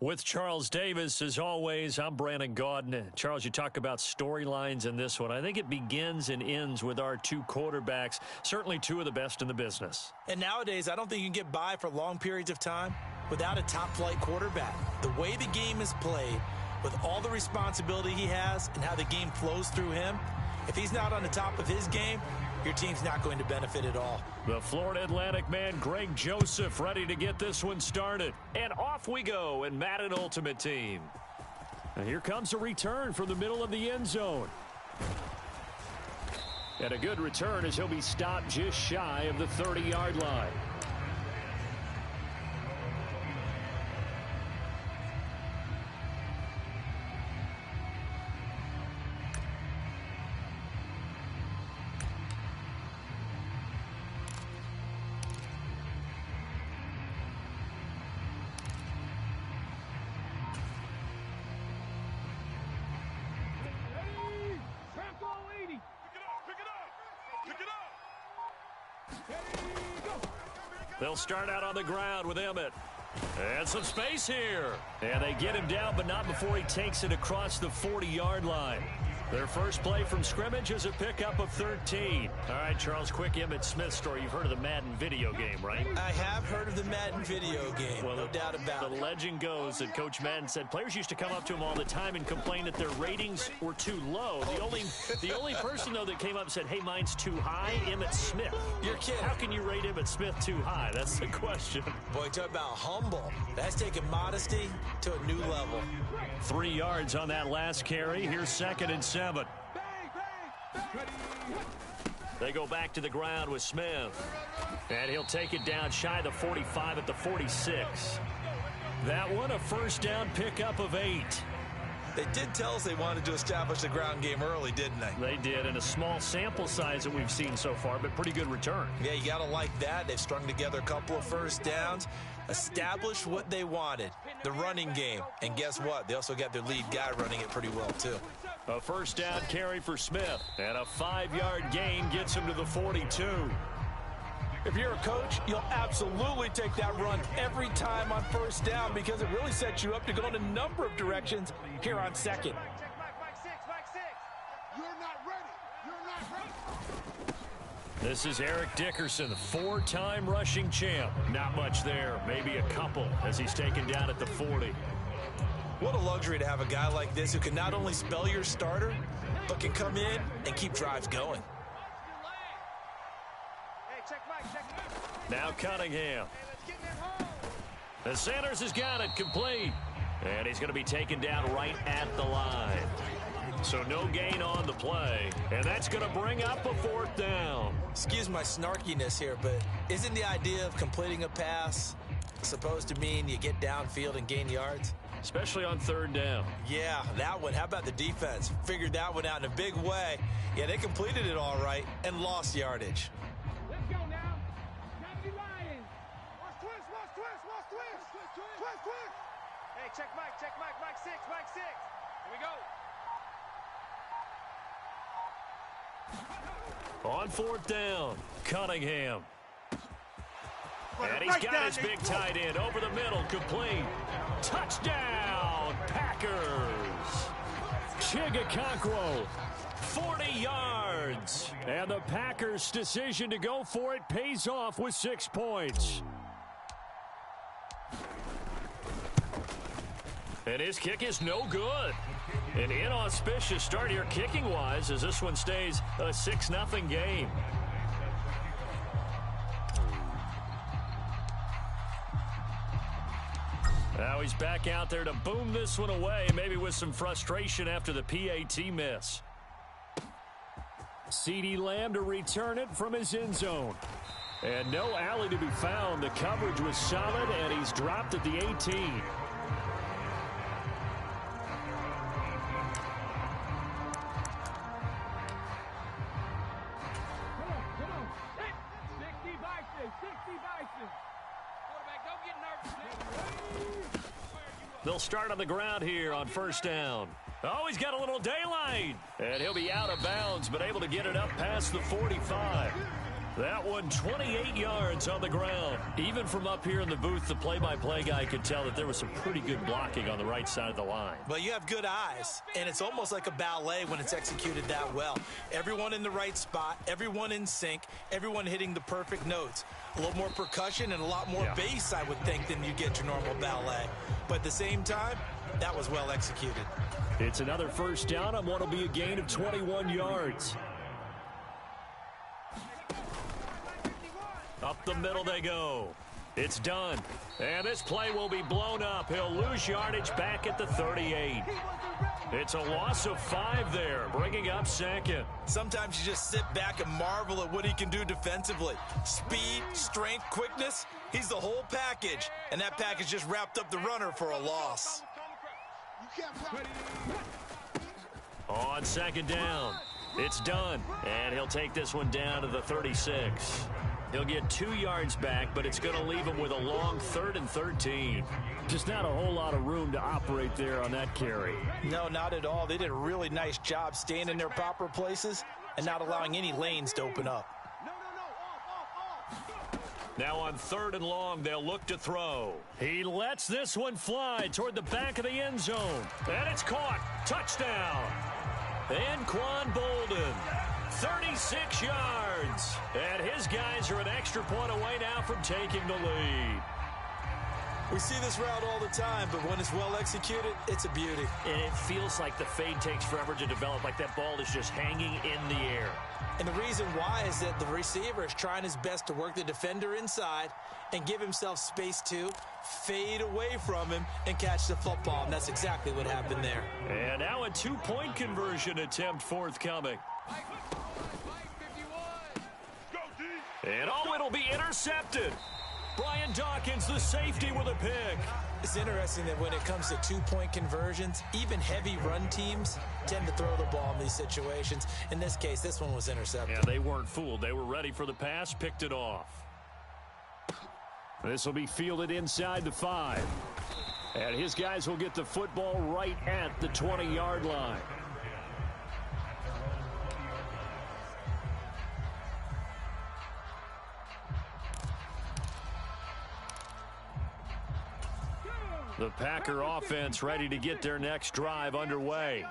With Charles Davis, as always, I'm Brandon Gaudin. Charles, you talk about storylines in this one. I think it begins and ends with our two quarterbacks, certainly two of the best in the business. And nowadays, I don't think you can get by for long periods of time without a top-flight quarterback. The way the game is played, with all the responsibility he has and how the game flows through him, if he's not on the top of his game, your team's not going to benefit at all. The Florida Atlantic man, Greg Joseph, ready to get this one started. And off we go in Madden Ultimate Team. And here comes a return from the middle of the end zone. And a good return as he'll be stopped just shy of the 30-yard line. They'll start out on the ground with Emmett. And some space here. And they get him down, but not before he takes it across the 40-yard line. Their first play from scrimmage is a pickup of 13. All right, Charles, quick Emmett Smith story. You've heard of the Madden video game, right? I have heard of the Madden video game, well, no doubt about it. The legend goes that Coach Madden said players used to come up to him all the time and complain that their ratings were too low. The only person, though, that came up and said, hey, mine's too high, Emmett Smith. You're kidding. How can you rate Emmett Smith too high? That's the question. Boy, talk about humble. That's taking modesty to a new level. 3 yards on that last carry. Here's 2nd and 7. They go back to the ground with Smith. And he'll take it down shy of the 45 at the 46. That one, a first down pickup of 8. They did tell us they wanted to establish the ground game early, didn't they? They did, in a small sample size that we've seen so far, but pretty good return. Yeah, you got to like that. They've strung together a couple of first downs, established what they wanted, the running game. And guess what? They also got their lead guy running it pretty well, too. A first down carry for Smith, and a 5-yard gain gets him to the 42. If you're a coach, you'll absolutely take that run every time on first down because it really sets you up to go in a number of directions here on second. You're not ready. You're not ready. This is Eric Dickerson, 4-time rushing champ. Not much there, maybe a couple as he's taken down at the 40. What a luxury to have a guy like this who can not only spell your starter, but can come in and keep drives going. Now Cunningham. And Sanders has got it complete. And he's going to be taken down right at the line. So no gain on the play. And that's going to bring up a 4th down. Excuse my snarkiness here, but isn't the idea of completing a pass supposed to mean you get downfield and gain yards? Especially on 3rd down. Yeah, that one. How about the defense? Figured that one out in a big way. Yeah, they completed it all right and lost yardage. Let's go now. Watch twist. Hey, check Mike 6. Here we go. On 4th down, Cunningham. And he's got his big tight end over the middle, complete. Touchdown, Packers. Chigakonkwo, 40 yards. And the Packers' decision to go for it pays off with 6 points. And his kick is no good. An inauspicious start here kicking-wise as this one stays a 6-0 game. Now he's back out there to boom this one away, maybe with some frustration after the PAT miss. CeeDee Lamb to return it from his end zone. And no alley to be found. The coverage was solid, and he's dropped at the 18. They'll start on the ground here on 1st down. Oh, he's got a little daylight. And he'll be out of bounds, but able to get it up past the 45. That one 28 yards on the ground. Even from up here in the booth, the play-by-play guy could tell that there was some pretty good blocking on the right side of the line. Well, you have good eyes, and it's almost like a ballet when it's executed that well. Everyone in the right spot, everyone in sync, everyone hitting the perfect notes. A little more percussion and a lot more bass, I would think, than you get your normal ballet. But at the same time, that was well executed. It's another first down on what will be a gain of 21 yards. Up the middle they go. It's done. And this play will be blown up. He'll lose yardage back at the 38. It's a loss of 5 there, bringing up second. Sometimes you just sit back and marvel at what he can do defensively. Speed, strength, quickness, he's the whole package. And that package just wrapped up the runner for a loss. On second down, it's done. And he'll take this one down to the 36. He'll get 2 yards back, but it's going to leave him with a long 3rd and 13. Just not a whole lot of room to operate there on that carry. No, not at all. They did a really nice job staying in their proper places and not allowing any lanes to open up. Now on 3rd and long, they'll look to throw. He lets this one fly toward the back of the end zone. And it's caught. Touchdown. Anquan Bolden. 36 yards. And his guys are an extra point away now from taking the lead. We see this route all the time, but when it's well executed, it's a beauty. And it feels like the fade takes forever to develop, like that ball is just hanging in the air. And the reason why is that the receiver is trying his best to work the defender inside and give himself space to fade away from him and catch the football. And that's exactly what happened there. And now a 2-point conversion attempt forthcoming. And it'll be intercepted. Brian Dawkins, the safety, with a pick. It's interesting that when it comes to 2-point conversions, even heavy run teams tend to throw the ball in these situations. In this case, this one was intercepted. Yeah, they weren't fooled. They were ready for the pass, picked it off. This will be fielded inside the 5. And his guys will get the football right at the 20-yard line. The Packer offense ready to get their next drive underway.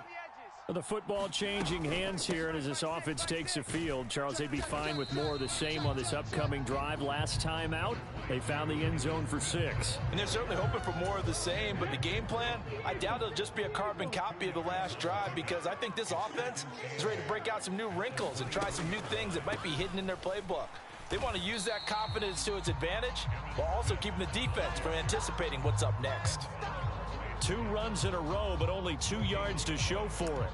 The football changing hands here, and as this offense takes the field, Charles, they'd be fine with more of the same on this upcoming drive. Last time out, they found the end zone for 6. And they're certainly hoping for more of the same, but the game plan, I doubt it'll just be a carbon copy of the last drive, because I think this offense is ready to break out some new wrinkles and try some new things that might be hidden in their playbook. They want to use that confidence to its advantage while also keeping the defense from anticipating what's up next. 2 runs in a row, but only 2 yards to show for it.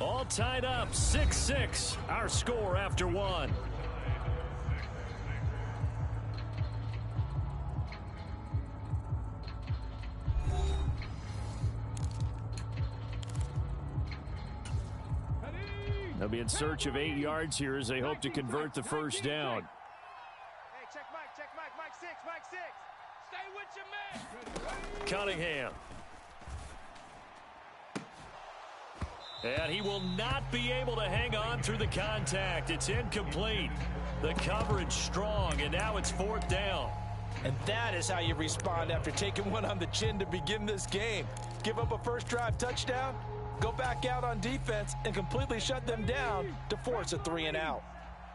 All tied up, 6-6, our score after 1. They'll be in search of 8 yards here as they hope to convert the first down. Hey, check Mike 6, Mike 6. Stay with your man. Cunningham. And he will not be able to hang on through the contact. It's incomplete. The coverage strong, and now it's 4th down. And that is how you respond after taking one on the chin to begin this game. Give up a first drive touchdown, go back out on defense, and completely shut them down to force a 3 and out.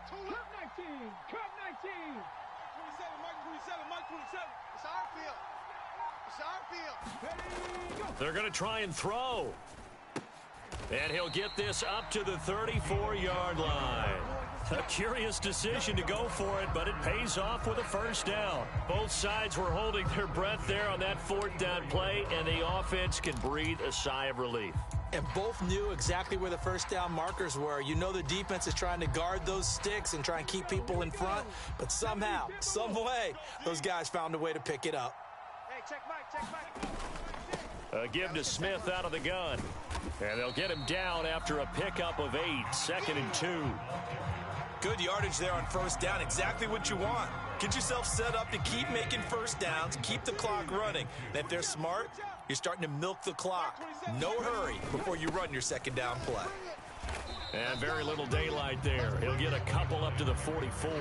Cut 19. Cut 19. 27, Mike 27, Mike 27. It's our field. It's our field. Ready, go. They're going to try and throw. And he'll get this up to the 34-yard line. A curious decision to go for it, but it pays off with a first down. Both sides were holding their breath there on that 4th down play, and the offense can breathe a sigh of relief. And both knew exactly where the first down markers were. You know the defense is trying to guard those sticks and try and keep people in front, but somehow, some way, those guys found a way to pick it up. Hey, check Mike. A give to Smith out of the gun. And they'll get him down after a pickup of 8, 2nd and 2. Good yardage there on first down, exactly what you want. Get yourself set up to keep making first downs, keep the clock running. And if they're smart, you're starting to milk the clock. No hurry before you run your second down play. And very little daylight there. He'll get a couple up to the 44.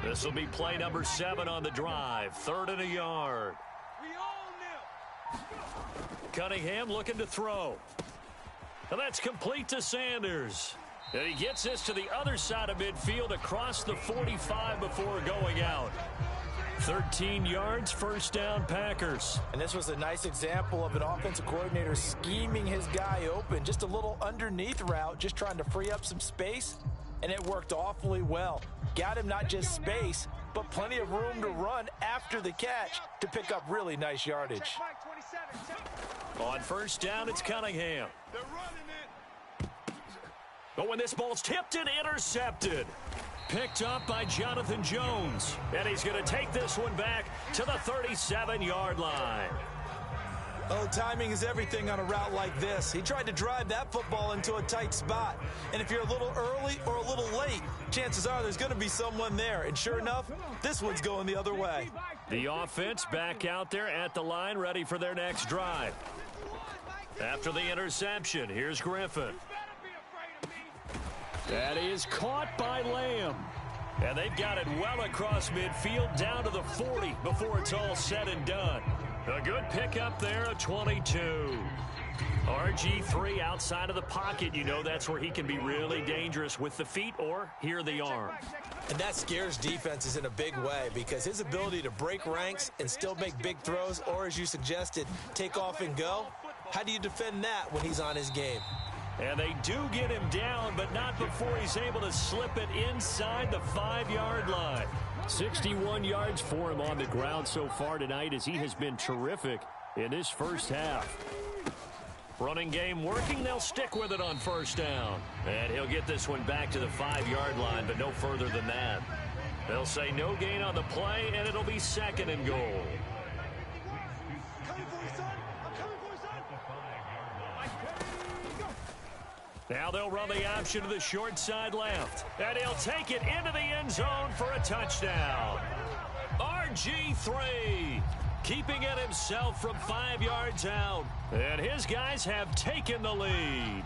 This will be play number 7 on the drive. 3rd and a yard. Cunningham looking to throw. And that's complete to Sanders. And he gets this to the other side of midfield across the 45 before going out. 13 yards, first down, Packers. And this was a nice example of an offensive coordinator scheming his guy open. Just a little underneath route, just trying to free up some space. And it worked awfully well. Got him not just space, but plenty of room to run after the catch to pick up really nice yardage. On first down, it's Cunningham. But when this ball's tipped and intercepted. Picked up by Jonathan Jones. And he's going to take this one back to the 37-yard line. Oh, timing is everything on a route like this. He tried to drive that football into a tight spot. And if you're a little early or a little late, chances are there's going to be someone there. And sure enough, this one's going the other way. The offense back out there at the line, ready for their next drive. After the interception, here's Griffin. That is caught by Lamb. And they've got it well across midfield down to the 40 before it's all said and done. A good pickup there, a 22. RG3 outside of the pocket. You know that's where he can be really dangerous with the feet or here the arm. And that scares defenses in a big way because his ability to break ranks and still make big throws or, as you suggested, take off and go. How do you defend that when he's on his game? And they do get him down, but not before he's able to slip it inside the 5-yard line. 61 yards for him on the ground so far tonight as he has been terrific in this first half. Running game working. They'll stick with it on first down. And he'll get this one back to the 5-yard line, but no further than that. They'll say no gain on the play, and it'll be 2nd and goal. Now they'll run the option to the short side left. And he'll take it into the end zone for a touchdown. RG3 keeping it himself from 5 yards out. And his guys have taken the lead.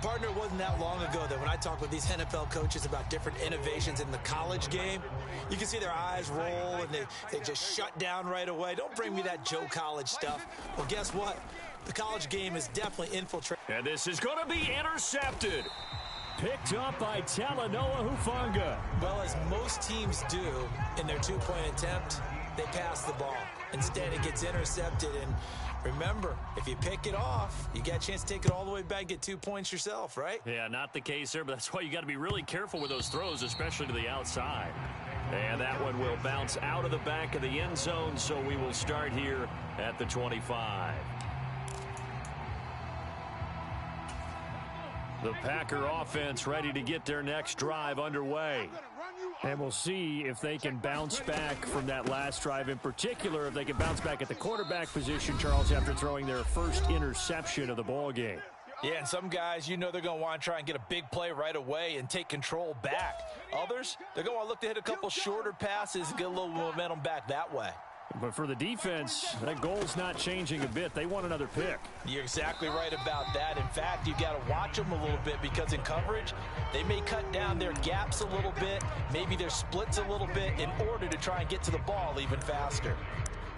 Partner, it wasn't that long ago that when I talk with these NFL coaches about different innovations in the college game, you can see their eyes roll and they just shut down right away. Don't bring me that Joe College stuff. Well, guess what? The college game is definitely infiltrated. And this is going to be intercepted. Picked up by Talanoa Hufanga. Well, as most teams do in their two-point attempt, they pass the ball. Instead, it gets intercepted. And remember, if you pick it off, you got a chance to take it all the way back, get 2 points yourself, right? Yeah, not the case there, but that's why you got to be really careful with those throws, especially to the outside. And that one will bounce out of the back of the end zone, so we will start here at the 25. The Packer offense ready to get their next drive underway. And we'll see if they can bounce back from that last drive, in particular, if they can bounce back at the quarterback position, Charles, after throwing their first interception of the ball game. Yeah, and some guys, you know they're going to want to try and get a big play right away and take control back. Others, they're going to look to hit a couple shorter passes and get a little momentum back that way. But for the defense, that goal's not changing a bit. They want another pick. You're exactly right about that. In fact, you've got to watch them a little bit because in coverage, they may cut down their gaps a little bit, maybe their splits a little bit in order to try and get to the ball even faster.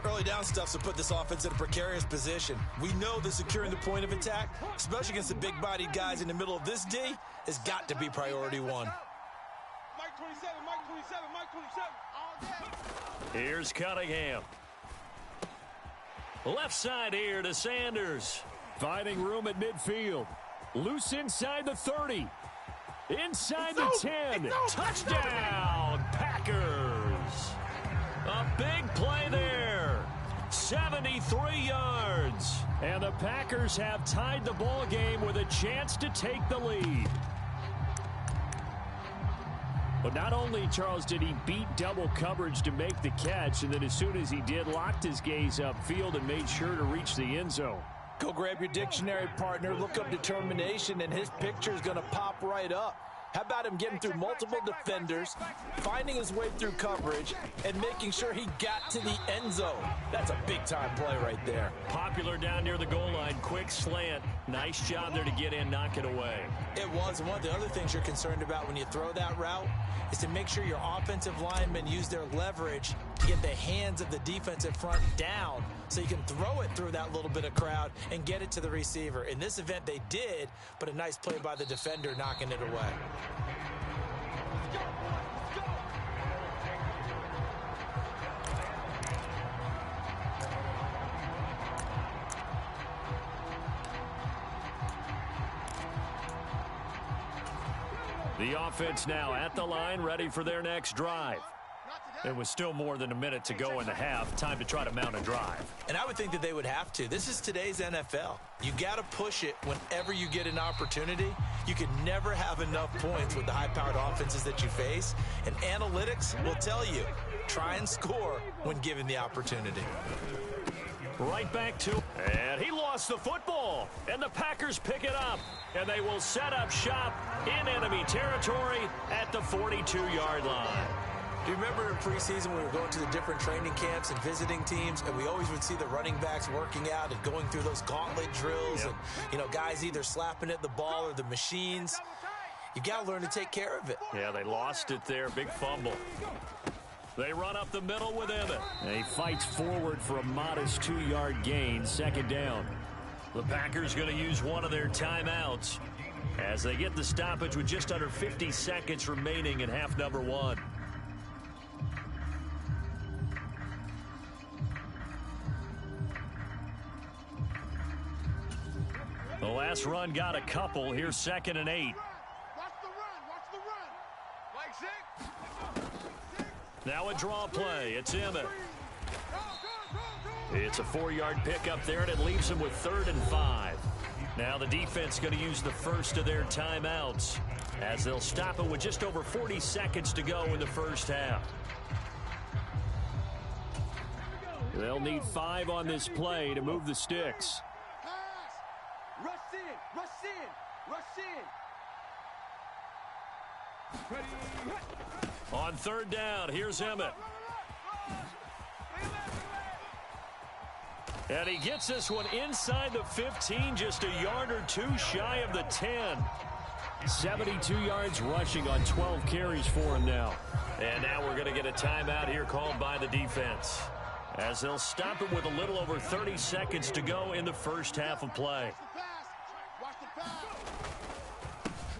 Early down stuff's to put this offense in a precarious position. We know that securing the point of attack, especially against the big-bodied guys in the middle of this D, has got to be priority one. Mike 27, Mike 27, Mike 27, all day. Here's Cunningham. Left side here to Sanders. Finding room at midfield. Loose inside the 30. Inside the 10. Touchdown, Packers. A big play there. 73 yards. And the Packers have tied the ball game with a chance to take the lead. But not only, Charles, did he beat double coverage to make the catch, and then as soon as he did, locked his gaze upfield and made sure to reach the end zone. Go grab your dictionary, partner, look up determination, and his picture is going to pop right up. How about him getting through multiple defenders, finding his way through coverage, and making sure he got to the end zone? That's a big-time play right there. Popular down near the goal line, quick slant. Nice job there to get in, knock it away. It was, and one of the other things you're concerned about when you throw that route is to make sure your offensive linemen use their leverage to get the hands of the defensive front down so you can throw it through that little bit of crowd and get it to the receiver. In this event, they did, but a nice play by the defender knocking it away. The offense now at the line, ready for their next drive. There was still more than a minute to go in the half. Time to try to mount a drive. And I would think that they would have to. This is today's NFL. You got to push it whenever you get an opportunity. You can never have enough points with the high-powered offenses that you face. And analytics will tell you, try and score when given the opportunity. Right back to, and he lost the football. And the Packers pick it up. And they will set up shop in enemy territory at the 42-yard line. Do you remember in preseason when we were going to the different training camps and visiting teams, and we always would see the running backs working out and going through those gauntlet drills, and, you know, guys either slapping at the ball or the machines. You got to learn to take care of it. Yeah, they lost it there. Big fumble. They run up the middle with Emmett. And he fights forward for a modest 2-yard gain, second down. The Packers going to use one of their timeouts as they get the stoppage with just under 50 seconds remaining in half number one. The last run got a couple. Here's 2nd and 8. Watch the run. Like six. Now a draw play. It's Emmett. It's a 4-yard pickup there, and it leaves him with 3rd and 5. Now the defense going to use the first of their timeouts as they'll stop it with just over 40 seconds to go in the first half. They'll need 5 on this play to move the sticks. On 3rd down, here's Emmett. And he gets this one inside the 15, just a yard or two shy of the 10. 72 yards rushing on 12 carries for him now. And now we're going to get a timeout here called by the defense, as they'll stop it with a little over 30 seconds to go in the first half of play.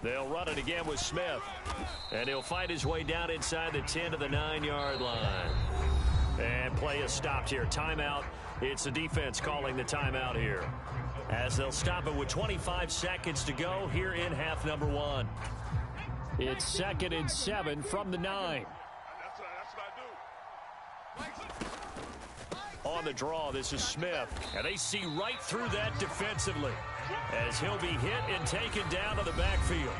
They'll run it again with Smith. And he'll find his way down inside the 10 to the 9-yard line. And play is stopped here. Timeout. It's the defense calling the timeout here, as they'll stop it with 25 seconds to go here in half number one. It's 2nd and 7 from the 9. On the draw, this is Smith. And they see right through that defensively, as he'll be hit and taken down to the backfield.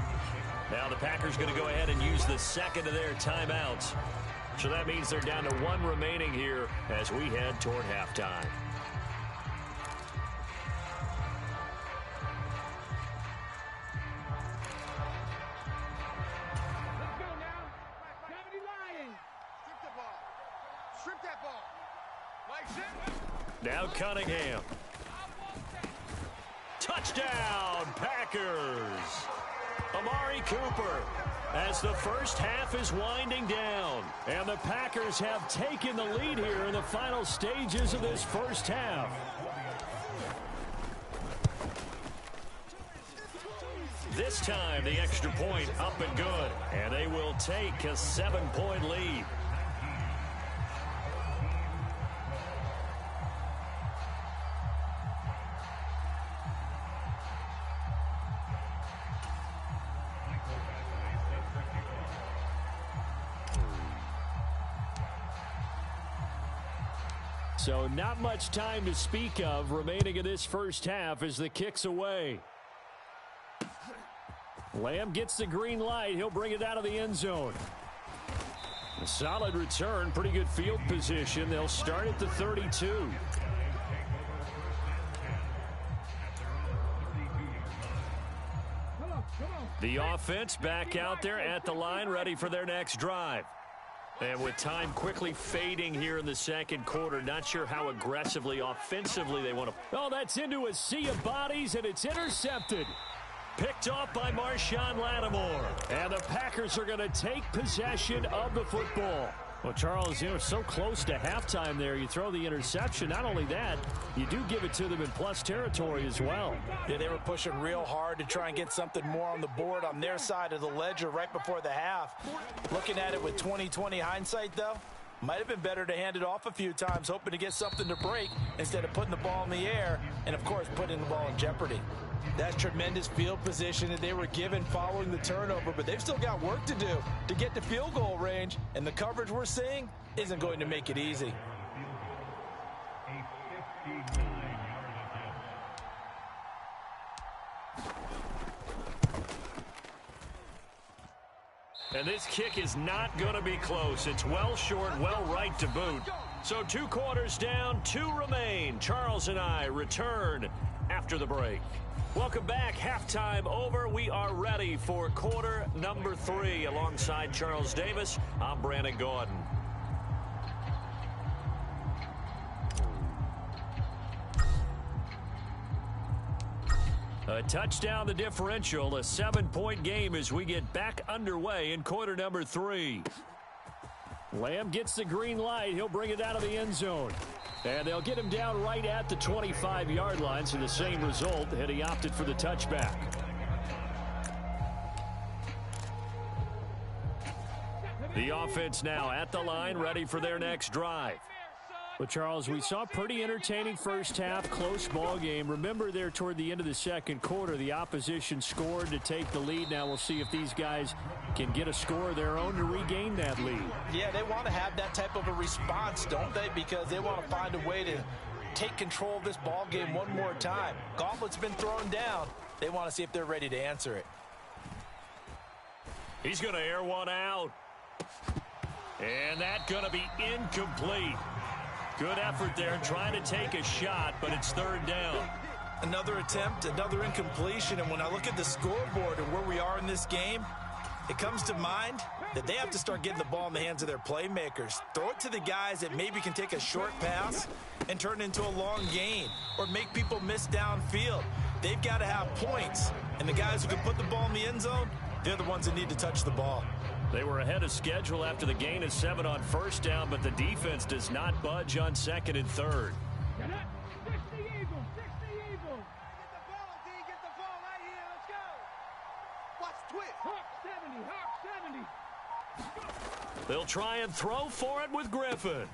Now the Packers going to go ahead and use the second of their timeouts. So that means they're down to 1 remaining here as we head toward halftime. Let's go now. Gravity Lions. Strip that ball. Like six. Now Cunningham. Touchdown, Packers. Amari Cooper, as the first half is winding down. And the Packers have taken the lead here in the final stages of this first half. This time, the extra point up and good. And they will take a 7-point lead. So not much time to speak of remaining in this first half as the kick's away. Lamb gets the green light. He'll bring it out of the end zone. A solid return, pretty good field position. They'll start at the 32. The offense back out there at the line, ready for their next drive. And with time quickly fading here in the second quarter, not sure how aggressively, offensively they want to. Oh, that's into a sea of bodies, and it's intercepted. Picked off by Marshawn Lattimore. And the Packers are going to take possession of the football. Well, Charles, so close to halftime there. You throw the interception. Not only that, you do give it to them in plus territory as well. Yeah, they were pushing real hard to try and get something more on the board on their side of the ledger right before the half. Looking at it with 20/20 hindsight, though, might have been better to hand it off a few times, hoping to get something to break instead of putting the ball in the air and, of course, putting the ball in jeopardy. That's tremendous field position that they were given following the turnover, but they've still got work to do to get to field goal range, and the coverage we're seeing isn't going to make it easy. And this kick is not going to be close. It's well short, well right to boot. So 2 quarters down, 2 remain. Charles and I return after the break. Welcome back. Halftime over. We are ready for quarter number 3. Alongside Charles Davis, I'm Brandon Gordon. A touchdown, the differential, a 7-point game as we get back underway in quarter number 3. Lamb gets the green light. He'll bring it out of the end zone. And they'll get him down right at the 25-yard line, so the same result, and he opted for the touchback. The offense now at the line, ready for their next drive. But, Charles, we saw a pretty entertaining first half, close ball game. Remember there toward the end of the second quarter, the opposition scored to take the lead. Now we'll see if these guys can get a score of their own to regain that lead. Yeah, they want to have that type of a response, don't they? Because they want to find a way to take control of this ball game one more time. Gauntlet's been thrown down. They want to see if they're ready to answer it. He's going to air one out. And that's going to be incomplete. Good effort there, trying to take a shot, but it's 3rd down. Another attempt, another incompletion, and when I look at the scoreboard and where we are in this game, it comes to mind that they have to start getting the ball in the hands of their playmakers. Throw it to the guys that maybe can take a short pass and turn it into a long gain or make people miss downfield. They've got to have points, and the guys who can put the ball in the end zone, they're the ones that need to touch the ball. They were ahead of schedule after the gain of 7 on 1st down, but the defense does not budge on 2nd and 3rd. Get the Eagle. Get the ball, D. Get the ball right here. Let's go. Watch twist. Hawk 70. They'll try and throw for it with Griffin.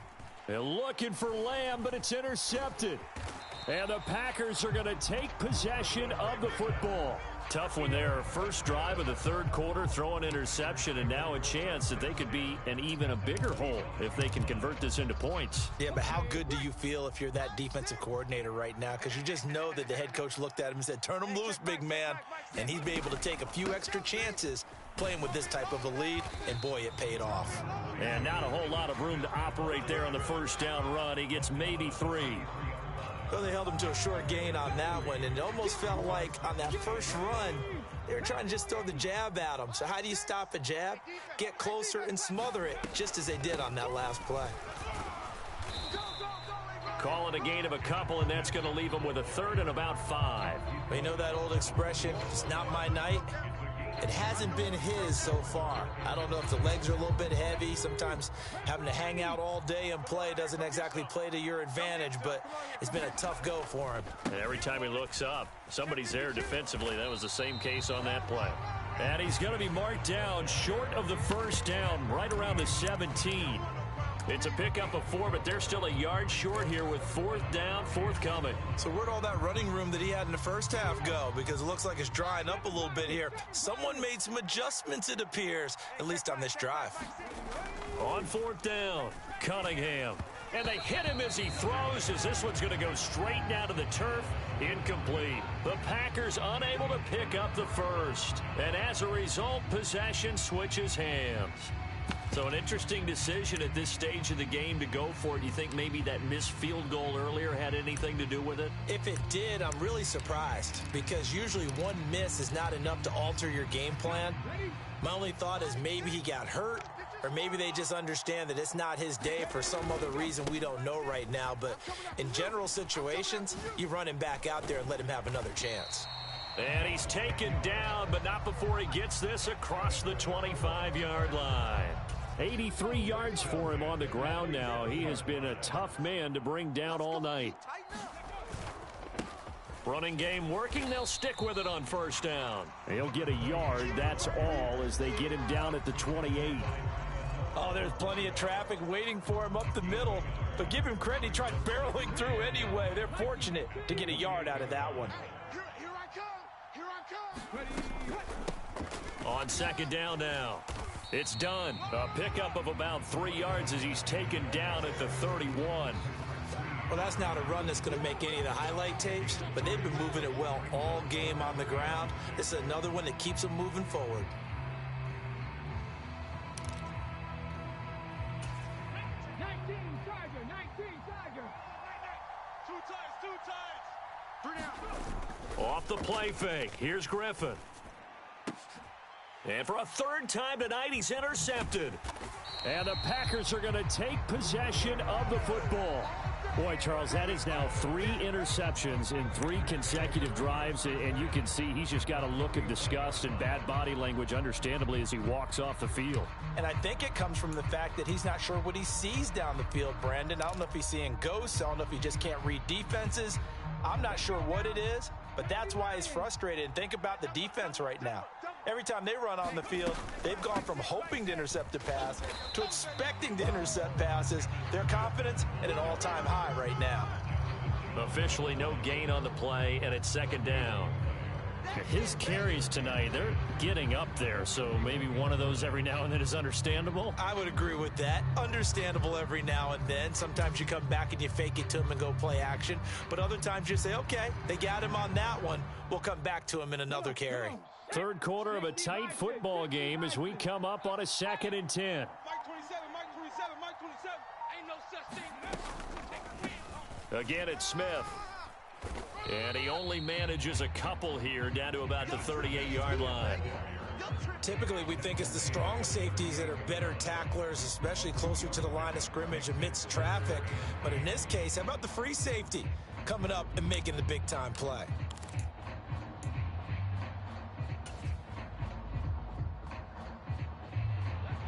They're looking for Lamb, but it's intercepted. And the Packers are going to take possession of the football. Tough one there. First drive of the 3rd quarter, throw an interception, and now a chance that they could be an even a bigger hole if they can convert this into points. Yeah, but how good do you feel if you're that defensive coordinator right now? Because you just know that the head coach looked at him and said, turn him loose, big man. And he's been able to take a few extra chances playing with this type of a lead, and boy, it paid off. And not a whole lot of room to operate there on the first down run. He gets maybe 3. Well, they held him to a short gain on that one, and it almost felt like on that first run, they were trying to just throw the jab at him. So how do you stop a jab? Get closer and smother it, just as they did on that last play. Call it a gain of a couple, and that's going to leave them with a 3rd and about 5. Well, you know that old expression, it's not my night? It hasn't been his so far. I don't know if the legs are a little bit heavy. Sometimes having to hang out all day and play doesn't exactly play to your advantage, but it's been a tough go for him. And every time he looks up, somebody's there defensively. That was the same case on that play. And he's going to be marked down short of the first down, right around the 17. It's a pickup of 4, but they're still a yard short here with 4th down, forthcoming. So where'd all that running room that he had in the first half go? Because it looks like it's drying up a little bit here. Someone made some adjustments, it appears, at least on this drive. On 4th down, Cunningham. And they hit him as he throws, as this one's going to go straight down to the turf. Incomplete. The Packers unable to pick up the first. And as a result, possession switches hands. So an interesting decision at this stage of the game to go for it. You think maybe that missed field goal earlier had anything to do with it? If it did, I'm really surprised because usually one miss is not enough to alter your game plan. My only thought is maybe he got hurt or maybe they just understand that it's not his day for some other reason we don't know right now. But in general situations, you run him back out there and let him have another chance. And he's taken down, but not before he gets this across the 25-yard line. 83 yards for him on the ground now. He has been a tough man to bring down all night. Running game working. They'll stick with it on first down. He'll get a yard. That's all as they get him down at the 28. Oh, there's plenty of traffic waiting for him up the middle. But give him credit. He tried barreling through anyway. They're fortunate to get a yard out of that one. Here I come. Here I come. On second down now. It's done. A pickup of about 3 yards as he's taken down at the 31. Well, that's not a run that's going to make any of the highlight tapes, but they've been moving it well all game on the ground. This is another one that keeps them moving forward. Off the play fake. Here's Griffin. And for a third time tonight, he's intercepted. And the Packers are going to take possession of the football. Boy, Charles, that is now 3 interceptions in 3 consecutive drives. And you can see he's just got a look of disgust and bad body language, understandably, as he walks off the field. And I think it comes from the fact that he's not sure what he sees down the field, Brandon. I don't know if he's seeing ghosts. I don't know if he just can't read defenses. I'm not sure what it is, but that's why he's frustrated. And think about the defense right now. Every time they run on the field, they've gone from hoping to intercept a pass to expecting to intercept passes. Their confidence at an all-time high right now. Officially no gain on the play, and it's second down. His carries tonight, they're getting up there, so maybe one of those every now and then is understandable. I would agree with that. Understandable every now and then. Sometimes you come back and you fake it to him and go play action. But other times you say, okay, they got him on that one. We'll come back to him in another carry. Third quarter of a tight football game as we come up on a 2nd and 10. Mike 27, Mike 27, Mike 27. Ain't no such thing. Again, it's Smith. And he only manages a couple here down to about the 38-yard line. Typically, we think it's the strong safeties that are better tacklers, especially closer to the line of scrimmage amidst traffic. But in this case, how about the free safety coming up and making the big-time play?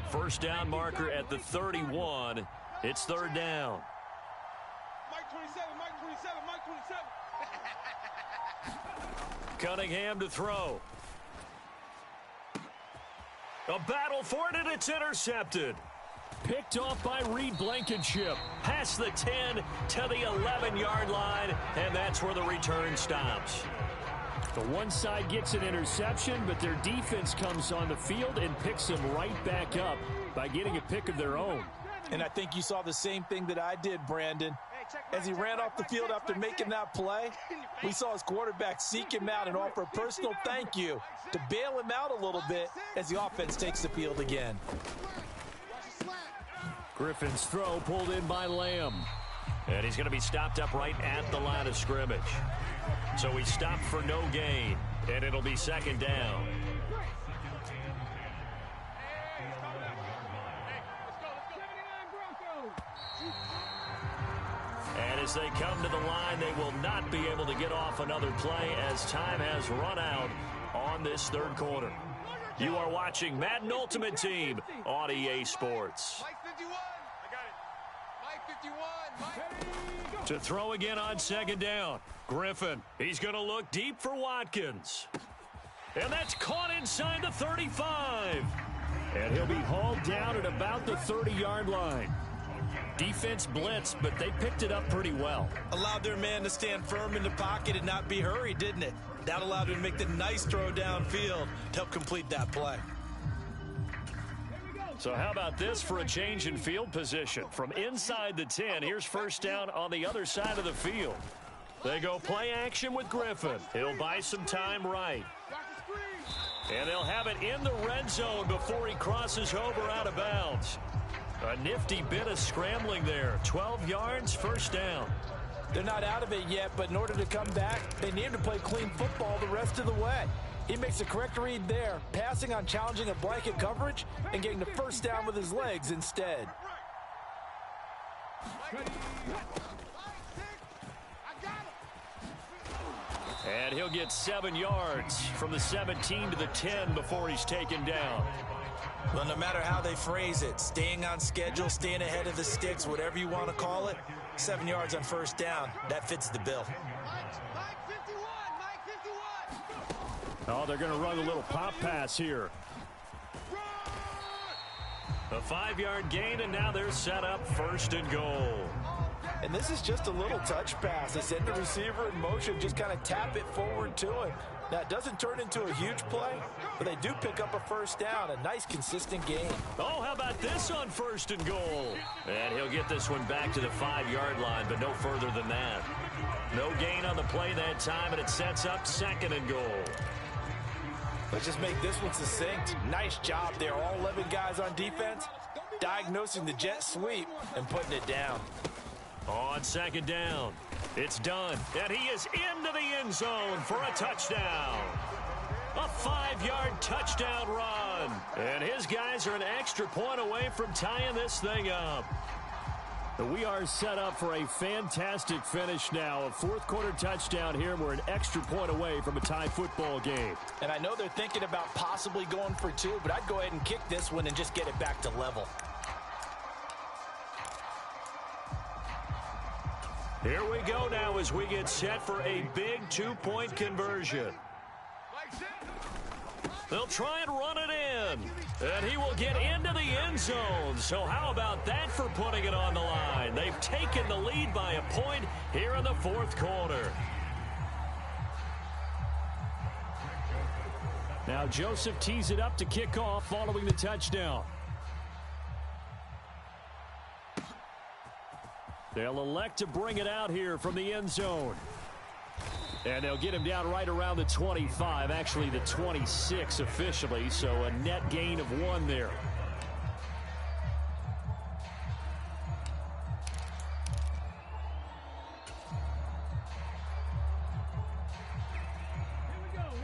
First down marker at the 31. It's third down. Mike 27, Mike 27, Mike 27. Cunningham to throw. A battle for it, and it's intercepted. Picked off by Reed Blankenship. Past the 10 to the 11-yard line, and that's where the return stops. The one side gets an interception, but their defense comes on the field and picks them right back up by getting a pick of their own. And I think you saw the same thing that I did, Brandon. As he ran off the field after making that play, we saw his quarterback seek him out and offer a personal thank you to bail him out a little bit as the offense takes the field again. Griffin's throw pulled in by Lamb. And he's going to be stopped up right at the line of scrimmage. So he stopped for no gain, and it'll be second down. And as they come to the line, they will not be able to get off another play as time has run out on this third quarter. You are watching Madden Ultimate Team on EA Sports. Mike 51. I got it. Mike 51. Mike. To throw again on second down. Griffin, he's going to look deep for Watkins. And that's caught inside the 35. And he'll be hauled down at about the 30-yard line. Defense blitz, but they picked it up pretty well. Allowed their man to stand firm in the pocket and not be hurried, didn't it? That allowed him to make the nice throw downfield to help complete that play. So how about this for a change in field position? From inside the 10, here's first down on the other side of the field. They go play action with Griffin. He'll buy some time right. And they'll have it in the red zone before he crosses over out of bounds. A nifty bit of scrambling there. 12 yards, first down. They're not out of it yet, but in order to come back, they need to play clean football the rest of the way. He makes the correct read there, passing on challenging a blanket coverage and getting the first down with his legs instead. And he'll get 7 yards from the 17 to the 10 before he's taken down. Well, no matter how they phrase it, staying on schedule, staying ahead of the sticks, whatever you want to call it, 7 yards on first down, that fits the bill. Oh, they're going to run a little pop pass here. A 5-yard gain, and now they're set up first and goal. And this is just a little touch pass. They send the receiver in motion, just kind of tap it forward to him. Now, it doesn't turn into a huge play, but they do pick up a first down, a nice, consistent gain. Oh, how about this on first and goal? And he'll get this one back to the 5-yard line, but no further than that. No gain on the play that time, and it sets up second and goal. Let's just make this one succinct. Nice job there. All 11 guys on defense, diagnosing the jet sweep and putting it down. On second down, it's done, and he is into the end zone for a touchdown. A 5-yard touchdown run, and his guys are an extra point away from tying this thing up. We are set up for a fantastic finish now. A fourth-quarter touchdown here, and we're an extra point away from a tie football game. And I know they're thinking about possibly going for 2, but I'd go ahead and kick this one and just get it back to level. Here we go now as we get set for a big 2-point conversion. They'll try and run it in, and he will get into the end zone. So how about that for putting it on the line? They've taken the lead by a point here in the fourth quarter. Now Joseph tees it up to kick off following the touchdown. They'll elect to bring it out here from the end zone. And they'll get him down right around the 25, actually the 26 officially, so a net gain of 1 there.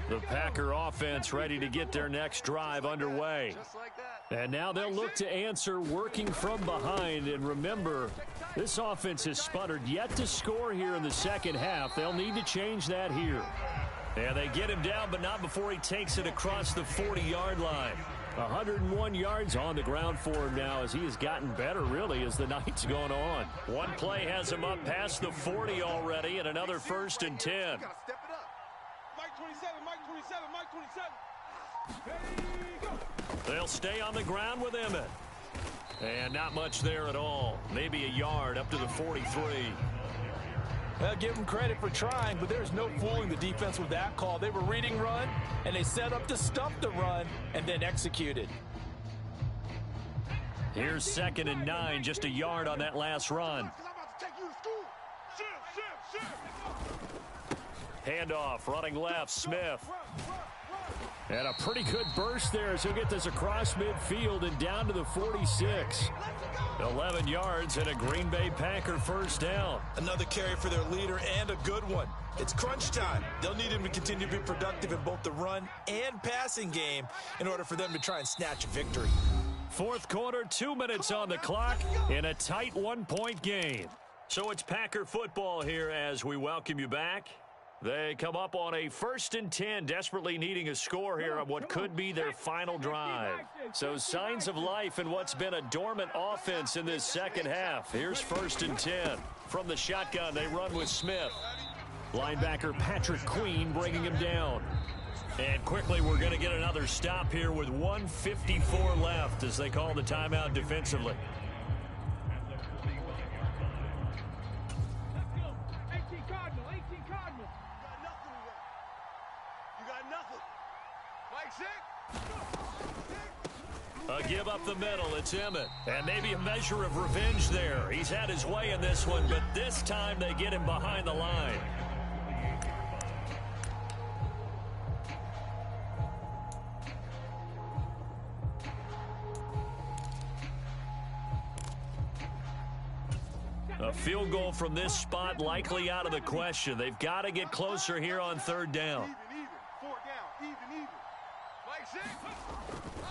The Packer offense ready to get their next drive underway. And now they'll look to answer working from behind. And remember, this offense has sputtered yet to score here in the second half. They'll need to change that here. And they get him down, but not before he takes it across the 40-yard line. 101 yards on the ground for him now as he has gotten better, really, as the night's gone on. One play has him up past the 40 already, and another first and 10. Mike 27, Mike 27, Mike 27. There you go. They'll stay on the ground with Emmett. And not much there at all. Maybe a yard up to the 43. Well, give them credit for trying, but there's no fooling the defense with that call. They were reading run, and they set up to stuff the run, and then executed. Here's 2nd and 9, just a yard on that last run. Handoff, running left, Smith. And a pretty good burst there as he'll get this across midfield and down to the 46. 11 yards and a Green Bay Packer first down. Another carry for their leader and a good one. It's crunch time. They'll need him to continue to be productive in both the run and passing game in order for them to try and snatch a victory. Fourth quarter, 2 minutes on the clock in a tight 1-point game. So it's Packer football here as we welcome you back. They come up on a 1st and 10, desperately needing a score here on what could be their final drive. So signs of life in what's been a dormant offense in this second half. Here's 1st and 10. From the shotgun, they run with Smith. Linebacker Patrick Queen bringing him down. And quickly, we're going to get another stop here with 1:54 left as they call the timeout defensively. A give up the middle, it's Emmett. And maybe a measure of revenge there. He's had his way in this one, but this time they get him behind the line. A field goal from this spot likely out of the question. They've got to get closer here on third down. Even. 4 down. Even. Mike 6.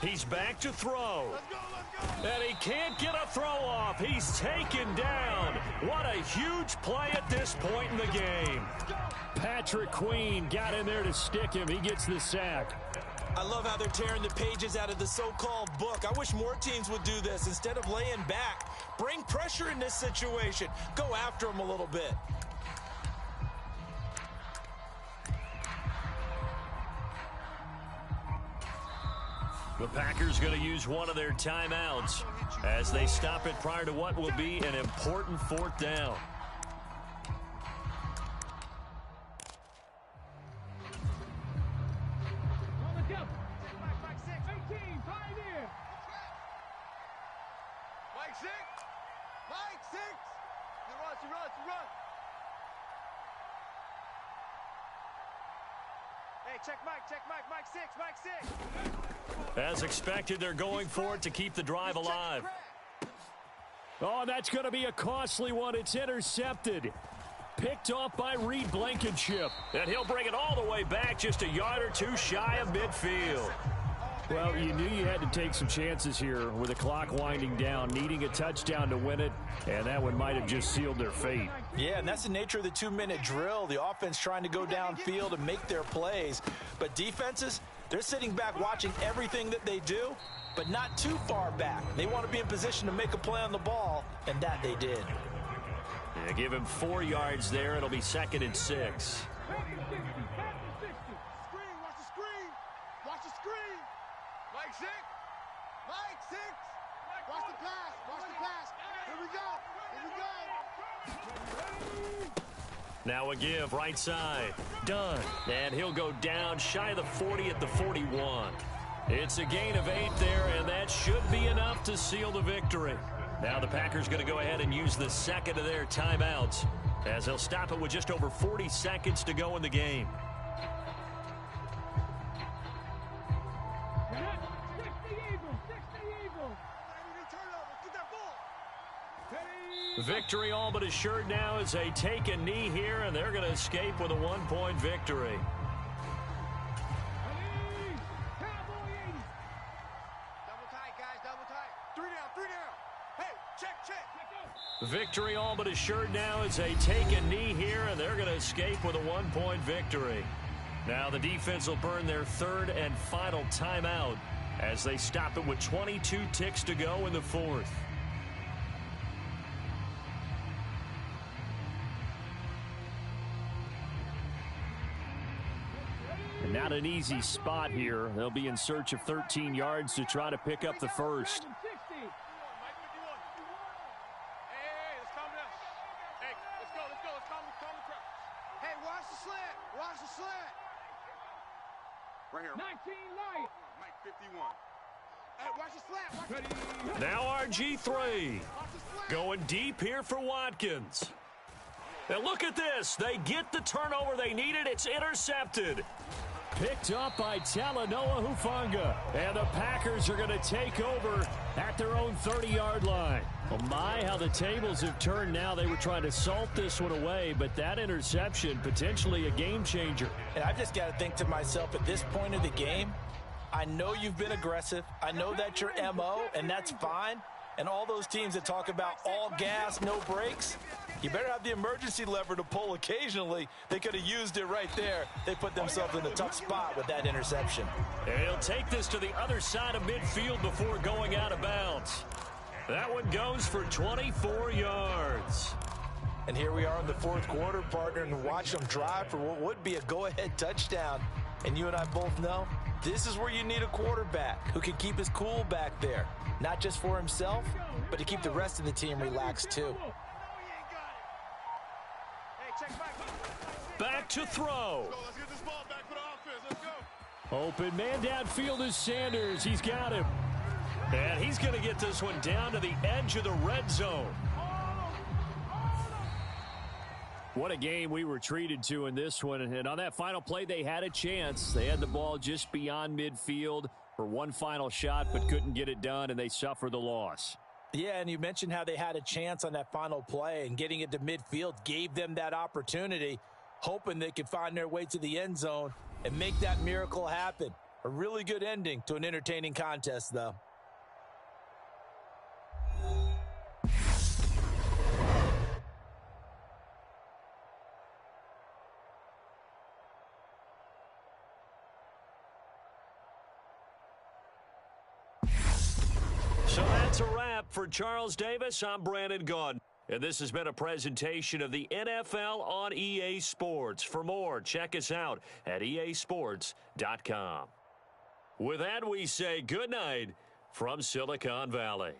He's back to throw. Let's go. And he can't get a throw off. He's taken down. What a huge play at this point in the game. Patrick Queen got in there to stick him. He gets the sack. I love how they're tearing the pages out of the so-called book. I wish more teams would do this instead of laying back. Bring pressure in this situation. Go after them a little bit. The Packers going to use one of their timeouts as they stop it prior to what will be an important fourth down. Mike 6. He runs. Hey, check Mike 6. As expected, they're going for it to keep the drive alive. Oh, that's going to be a costly one. It's intercepted. Picked off by Reed Blankenship. And he'll bring it all the way back just a yard or two shy of midfield. Well, you knew you had to take some chances here with the clock winding down, needing a touchdown to win it, and that one might have just sealed their fate. Yeah, and that's the nature of the 2-minute drill. The offense trying to go downfield and make their plays. But defenses, they're sitting back watching everything that they do, but not too far back. They want to be in position to make a play on the ball, and that they did. Yeah, give him 4 yards there. It'll be 2nd and 6. Watch the screen. Mike 6. Watch the pass. Here we go. Now a give, right side. Done. And he'll go down shy of the 40 at the 41. It's a gain of 8 there, and that should be enough to seal the victory. Now the Packers going to go ahead and use the second of their timeouts as they'll stop it with just over 40 seconds to go in the game. Victory all but assured now as they take a knee here, and they're going to escape with a 1-point victory. Double tight, guys, double tight. 3 down. Hey, check. Victory all but assured now as they take a knee here, and they're going to escape with a 1-point victory. Now the defense will burn their 3rd and final timeout as they stop it with 22 ticks to go in the 4th. And not an easy spot here. They'll be in search of 13 yards to try to pick up the first. Watch the slant. Right here. 19 light. Mike 51. Hey, watch the slant. Now RG3 going deep here for Watkins. And look at this. They get the turnover they needed. It's intercepted. Picked up by Talanoa Hufanga. And the Packers are going to take over at their own 30-yard line. Oh my, how the tables have turned now. They were trying to salt this one away, but that interception, potentially a game changer. And I've just got to think to myself, at this point of the game, I know you've been aggressive. I know that's your MO, and that's fine. And all those teams that talk about all gas, no brakes, you better have the emergency lever to pull occasionally. They could have used it right there. They put themselves in a tough spot with that interception. And he'll take this to the other side of midfield before going out of bounds. That one goes for 24 yards. And here we are in the 4th quarter, partner, and watch them drive for what would be a go-ahead touchdown. And you and I both know this is where you need a quarterback who can keep his cool back there. Not just for himself, but to keep the rest of the team relaxed too. Back to throw. Let's get this ball back for the offense. Let's go. Open man downfield is Sanders. He's got him. And he's going to get this one down to the edge of the red zone. What a game we were treated to in this one. And on that final play, they had a chance. They had the ball just beyond midfield for one final shot, but couldn't get it done, and they suffer the loss. Yeah, and you mentioned how they had a chance on that final play, and getting it to midfield gave them that opportunity, hoping they could find their way to the end zone and make that miracle happen. A really good ending to an entertaining contest, though. So that's a wrap for Charles Davis. I'm Brandon Gaudin. And this has been a presentation of the NFL on EA Sports. For more, check us out at easports.com. With that, we say good night from Silicon Valley.